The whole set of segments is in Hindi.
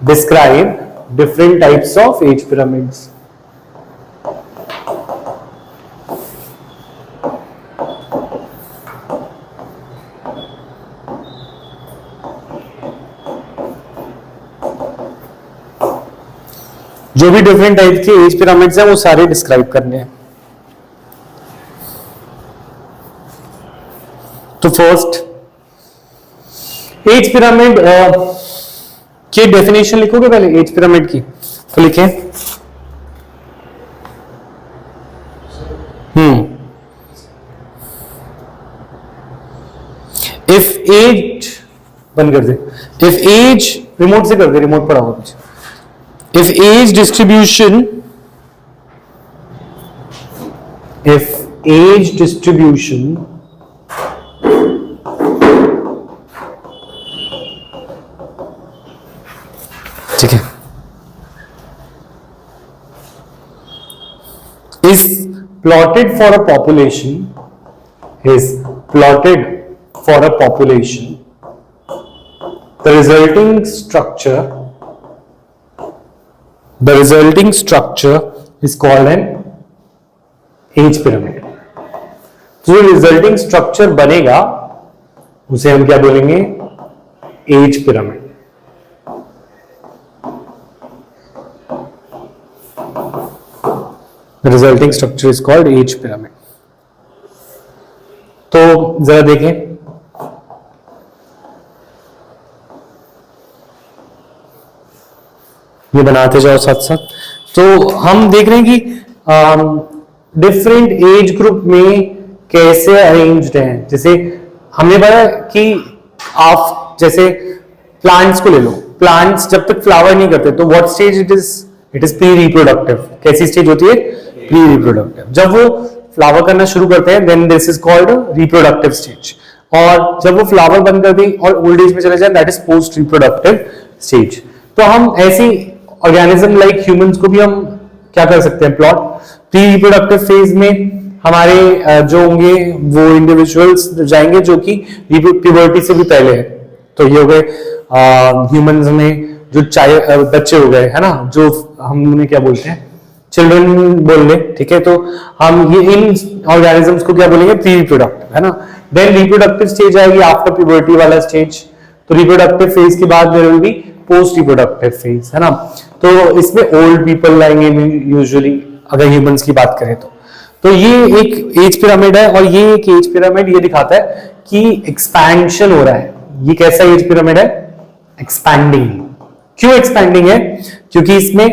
describe different types of age pyramids. जो भी डिफरेंट टाइप के एज पिरामिड्स हैं वो सारे डिस्क्राइब करने हैं। तो फर्स्ट एज पिरामिड की डेफिनेशन लिखोगे पहले एज पिरामिड की, तो लिखें इफ एज बंद कर दे, इफ एज रिमोट से कर दे, रिमोट पड़ा हुआ पीछे। If age distribution ठीक है is plotted for a population, the resulting structure is called an age pyramid. जो रिजल्टिंग स्ट्रक्चर बनेगा उसे हम क्या बोलेंगे? Age pyramid. Resulting structure is called age pyramid. तो जरा देखें, ये बनाते जाओ साथ साथ। तो हम देख रहे हैं कि डिफरेंट एज ग्रुप में कैसे अरेंज्ड हैं। जैसे हमने पढ़ा कि आप जैसे प्लांट्स को ले लो, प्लांट्स जब तक फ्लावर नहीं करते तो what stage it is pre reproductive. कैसी स्टेज होती है? Pre reproductive. जब वो फ्लावर करना शुरू करते हैं then this is called reproductive stage, और जब वो फ्लावर बंद कर दी और ओल्ड एज में चले जाए that is post reproductive stage. तो हम ऐसी ऑर्गेनिज्म लाइक ह्यूमंस को भी हम क्या कर सकते हैं? प्लॉट। प्री रिप्रोडक्टिव फेज में हमारे जो होंगे वो इंडिविजुअल्स जाएंगे जो कि प्यूबर्टी से भी पहले है। तो ये हो गए ह्यूमंस में जो बच्चे हो गए, है ना, जो हम उन्हें क्या बोलते हैं? चिल्ड्रन बोल ले, ठीक है। तो हम ये इन ऑर्गेनिजम्स को क्या बोलेंगे? प्री रिप्रोडक्टिव, है ना। देन रिप्रोडक्टिव स्टेज आएगी आफ्टर प्यूबर्टी वाला स्टेज। तो रिप्रोडक्टिव फेज के बाद there will be post reproductive phase, है ना। तो इसमें ओल्ड पीपल लाएंगे यूजुअली, अगर ह्यूमंस की बात करें तो ये एक एज पिरामिड है। और ये एक एज पिरामिड ये दिखाता है कि एक्सपेंशन हो रहा है। ये कैसा एज पिरामिड है? एक्सपैंडिंग। क्यों एक्सपैंडिंग है? क्योंकि इसमें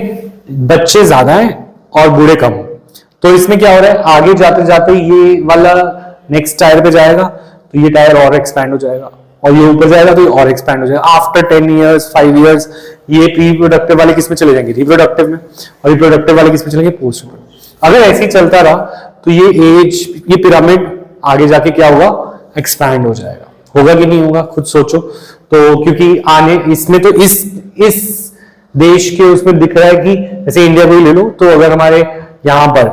बच्चे ज्यादा हैं और बूढ़े कम। तो इसमें क्या हो रहा है? आगे जाते जाते ये वाला नेक्स्ट टायर पे जाएगा तो ये टायर और एक्सपैंड हो जाएगा, और ये ऊपर जाएगा तो ये और एक्सपैंड हो जाएगा। आफ्टर 10 इयर्स 5 इयर्स ये प्री रिप्रोडक्टिव वाले किस में चले जाएंगे? रिप्रोडक्टिव में। और रिप्रोडक्टिव वाले किस में चलेंगे? Post reproductive. अगर ऐसे ही चलता रहा तो ये पिरामिड आगे जाके क्या होगा? एक्सपैंड हो जाएगा। होगा कि नहीं होगा? खुद सोचो। तो क्योंकि आने इसमें तो इस देश के उसमें दिख रहा है कि जैसे इंडिया को ही ले लो, तो अगर हमारे यहाँ पर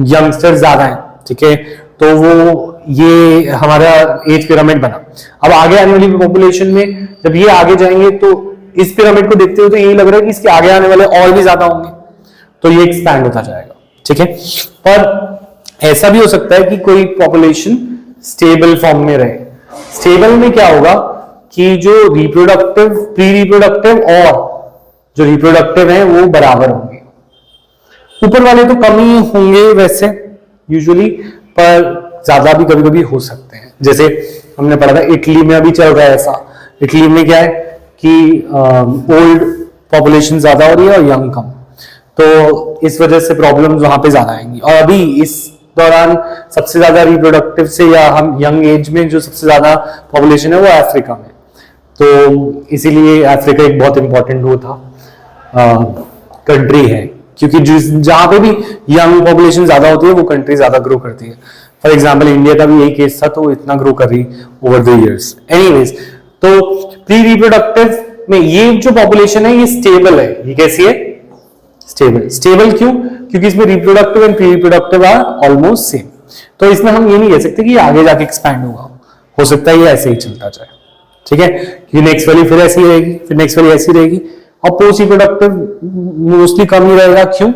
यंगस्टर ज्यादा है, ठीक है, तो वो ये हमारा एज पिरामिड बना। अब आगे आने वाली पॉपुलेशन में जब ये आगे जाएंगे तो इस पिरामिड को देखते हुए तो यही लग रहा है कि इसके आगे आने वाले और भी ज्यादा होंगे, तो ये एक्सपैंड होता जाएगा, ठीक है। पर ऐसा भी हो सकता है कि कोई पॉपुलेशन स्टेबल फॉर्म में रहे। स्टेबल में क्या होगा कि जो रिप्रोडक्टिव, प्री रिप्रोडक्टिव और जो रिप्रोडक्टिव है वो बराबर होंगे। ऊपर वाले तो कम ही होंगे वैसे यूजुअली, पर ज्यादा भी कभी कभी हो सकते हैं। जैसे हमने पढ़ा था इटली में अभी चल रहा है ऐसा। इटली में क्या है कि ओल्ड पॉपुलेशन ज्यादा हो रही है और यंग कम, तो इस वजह से प्रॉब्लम्स वहां पे ज्यादा आएंगी। और अभी इस दौरान सबसे ज्यादा रिप्रोडक्टिव से या हम यंग एज में जो सबसे ज्यादा पॉपुलेशन है वो अफ्रीका में। तो इसीलिए अफ्रीका एक बहुत इंपॉर्टेंट वो था कंट्री है, क्योंकि जहां पे भी यंग पॉपुलेशन ज्यादा होती है वो कंट्री ज्यादा ग्रो करती है। फॉर एग्जाम्पल इंडिया का भी यही केस था, तो इतना ग्रो कर रही ओवर द इयर्स। एनीवेज, तो प्री रिप्रोडक्टिव में ये जो पॉपुलेशन है ये स्टेबल है। ये कैसी है? स्टेबल। स्टेबल क्यों? क्योंकि इसमें reproductive and pre reproductive are almost same. तो इसमें हम ये नहीं कह सकते कि आगे जाके एक्सपैंड होगा, हो सकता है ये ऐसे ही चलता जाए, ठीक है। ये नेक्स्ट वाली फिर ऐसी रहेगी, फिर नेक्स्ट वाली ऐसी रहेगी, और पोस्ट रिप्रोडक्टिव मोस्टली कम ही रहेगा। क्यों?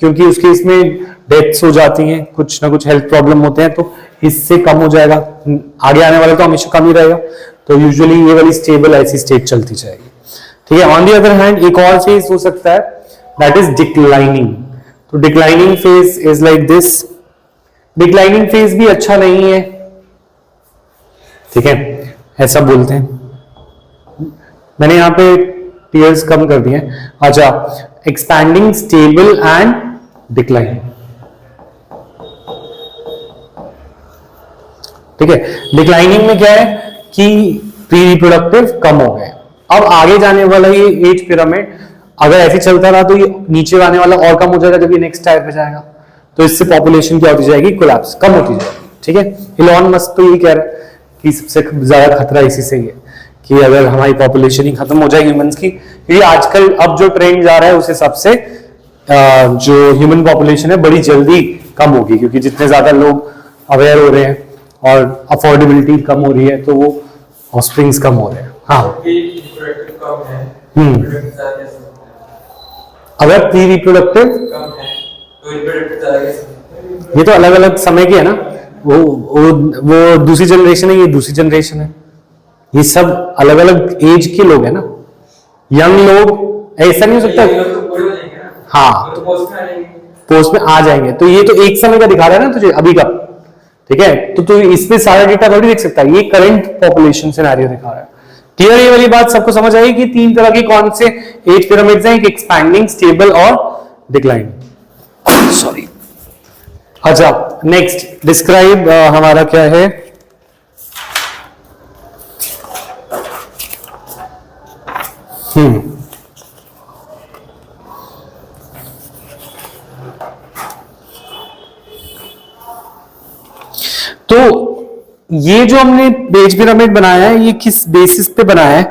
क्योंकि उसके इसमें डेथ्स हो जाती हैं, कुछ ना कुछ हेल्थ प्रॉब्लम होते हैं, तो इससे कम हो जाएगा। आगे आने वाला तो हमेशा कम ही रहेगा। तो यूजुअली ये वाली स्टेबल ऐसी स्टेट चलती जाएगी। ठीक है। ऑन दी अदर हैंड एक और फेज हो सकता है, दैट इज डिक्लाइनिंग। तो declining phase is like this. Declining phase भी अच्छा नहीं है, ठीक है, ऐसा बोलते हैं। मैंने यहां पे टीयर्स कम कर दिए। अच्छा, एक्सपैंडिंग, स्टेबल एंड डिक्लाइनिंग। ठीक है। डिक्लाइनिंग में क्या है कि प्री रिप्रोडक्टिव कम हो गए। अब आगे जाने वाला ये एज पिरामिड अगर ऐसे चलता रहा तो ये नीचे आने वाला और कम हो जाएगा जब ये नेक्स्ट टायर पे जाएगा। तो इससे पॉपुलेशन क्या होती जाएगी? कोलैप्स, कम होती जाएगी। ठीक है। इलॉन मस्क तो ये कह रहा है कि सबसे ज्यादा खतरा इसी से ही है कि अगर हमारी पॉपुलेशन ही खत्म हो जाए ह्यूमंस की, क्योंकि आजकल अब जो ट्रेंड जा रहा है उस हिसाब से जो ह्यूमन पॉपुलेशन है बड़ी जल्दी कम होगी, क्योंकि जितने ज्यादा लोग अवेयर हो रहे हैं और अफोर्डेबिलिटी कम हो रही है तो वो ऑफस्प्रिंग्स कम हो रहे हैं। हाँ, अगर प्री रिप्रोडक्टिव ये तो अलग अलग समय की है ना, वो दूसरी जनरेशन है, ये दूसरी जनरेशन है। ये सब अलग अलग एज के लोग हैं ना। यंग लोग ऐसा नहीं हो सकता। हाँ, पोस्ट में आ जाएंगे। तो ये तो एक समय का दिखा रहा है ना तुझे, अभी का। ठीक है। तो तू इसमें सारा डेटा थोड़ी देख सकता है, ये करंट पॉपुलेशन सिनेरियो दिखा रहा है। क्लियर? ये वाली बात सबको समझ आई कि तीन तरह के कौन से एज पिरामिड्स हैं, एक एक्सपैंडिंग, स्टेबल और डिक्लाइनिंग। सॉरी। अच्छा, नेक्स्ट डिस्क्राइब हमारा क्या है? तो ये जो हमने एज पिरामिड बनाया है ये किस बेसिस पे बनाया है?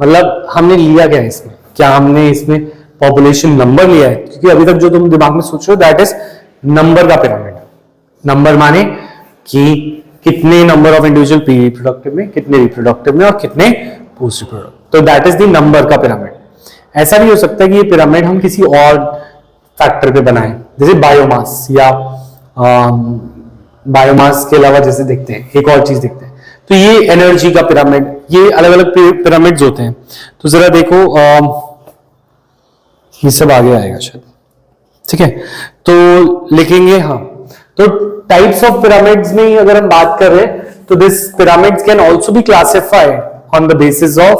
मतलब हमने लिया क्या है इसमें? क्या हमने इसमें पॉपुलेशन नंबर लिया है? क्योंकि अभी तक जो तुम दिमाग में सोच रहे हो दैट इज नंबर का पिरामिड। नंबर माने कि कितने number of individual pre reproductive में, कितने रिप्रोडक्टिव में और कितने पोस्ट रिप्रोडक्टिव। तो दैट इज द नंबर का पिरामिड। ऐसा भी हो सकता है कि ये पिरामिड हम किसी और फैक्टर पे बनाएं, जैसे बायोमास, या बायोमास के अलावा जैसे देखते हैं एक और चीज देखते हैं तो ये एनर्जी का पिरामिड, ये अलग अलग पिरामिड्स होते हैं। तो जरा देखो, ये सब आगे आएगा शायद। ठीक है। तो लिखेंगे। हाँ, तो टाइप्स ऑफ पिरामिड्स में अगर हम बात कर रहे हैं तो this pyramids can also be classified on the basis of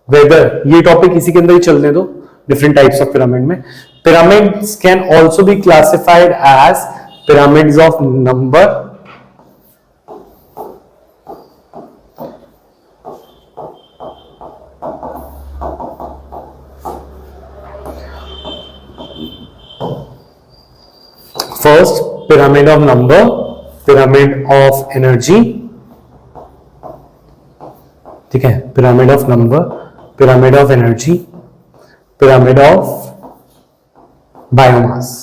weather. ये टॉपिक इसी के अंदर ही चलने दो। डिफरेंट टाइप्स ऑफ पिरामिड में pyramids can also be classified as pyramids of number, first pyramid of number, pyramid of energy, ठीक है, pyramid of number, pyramid of energy, pyramid of biomass।